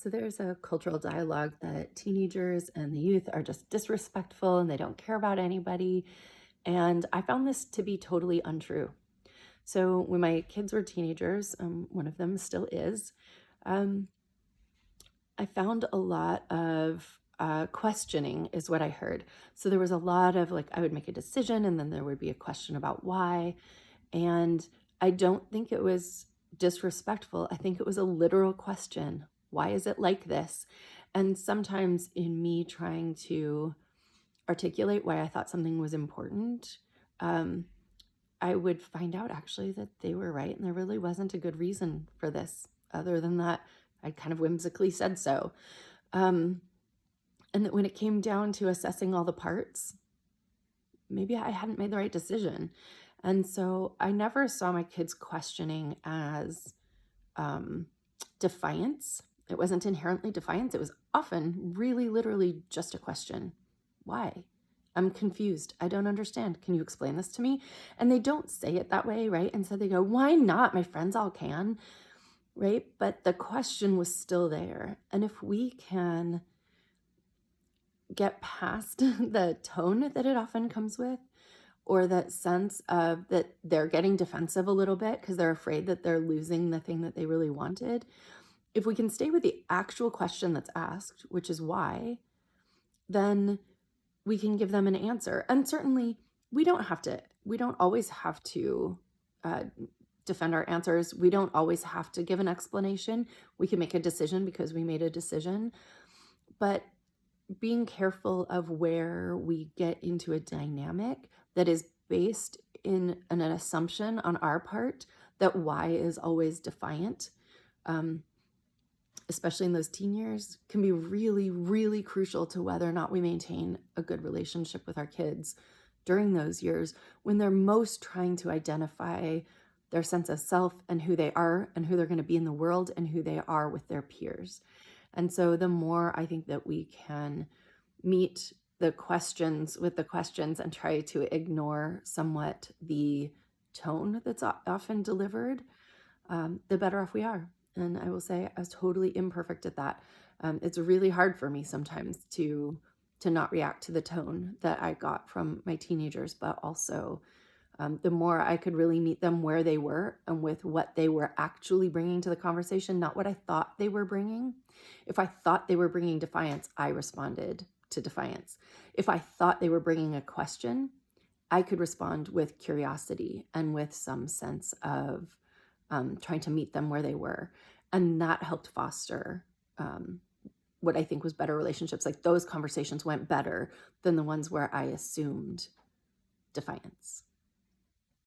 So there's a cultural dialogue that teenagers and the youth are just disrespectful and they don't care about anybody. And I found this to be totally untrue. So when my kids were teenagers, one of them still is, um, I found a lot of questioning is what I heard. So there was a lot of like, I would make a decision and then there would be a question about why. And I don't think it was disrespectful. I think it was a literal question. Why is it like this? And sometimes in me trying to articulate why I thought something was important, um, I would find out actually that they were right and there really wasn't a good reason for this other than that I kind of whimsically said so. Um, and that when it came down to assessing all the parts, maybe I hadn't made the right decision. And so I never saw my kids questioning as um, defiance. It wasn't inherently defiance. It was often really literally just a question. Why? I'm confused. I don't understand. Can you explain this to me? And they don't say it that way, right? And so they go, why not? My friends all can, right? But the question was still there. And if we can get past the tone that it often comes with, or that sense of that they're getting defensive a little bit because they're afraid that they're losing the thing that they really wanted. If we can stay with the actual question that's asked, which is why, then we can give them an answer. And certainly we don't always have to uh, defend our answers. We don't always have to give an explanation. We can make a decision because we made a decision. But being careful of where we get into a dynamic that is based in an assumption on our part that Y is always defiant, um, especially in those teen years, can be really, really crucial to whether or not we maintain a good relationship with our kids during those years when they're most trying to identify their sense of self and who they are and who they're going to be in the world and who they are with their peers. And so the more I think that we can meet the questions with the questions and try to ignore somewhat the tone that's often delivered, the better off we are. And I will say I was totally imperfect at that. It's really hard for me sometimes to not react to the tone that I got from my teenagers, but also the more I could really meet them where they were and with what they were actually bringing to the conversation, not what I thought they were bringing. If I thought they were bringing defiance, I responded to defiance. If I thought they were bringing a question, I could respond with curiosity and with some sense of trying to meet them where they were. And that helped foster what I think was better relationships. Like those conversations went better than the ones where I assumed defiance.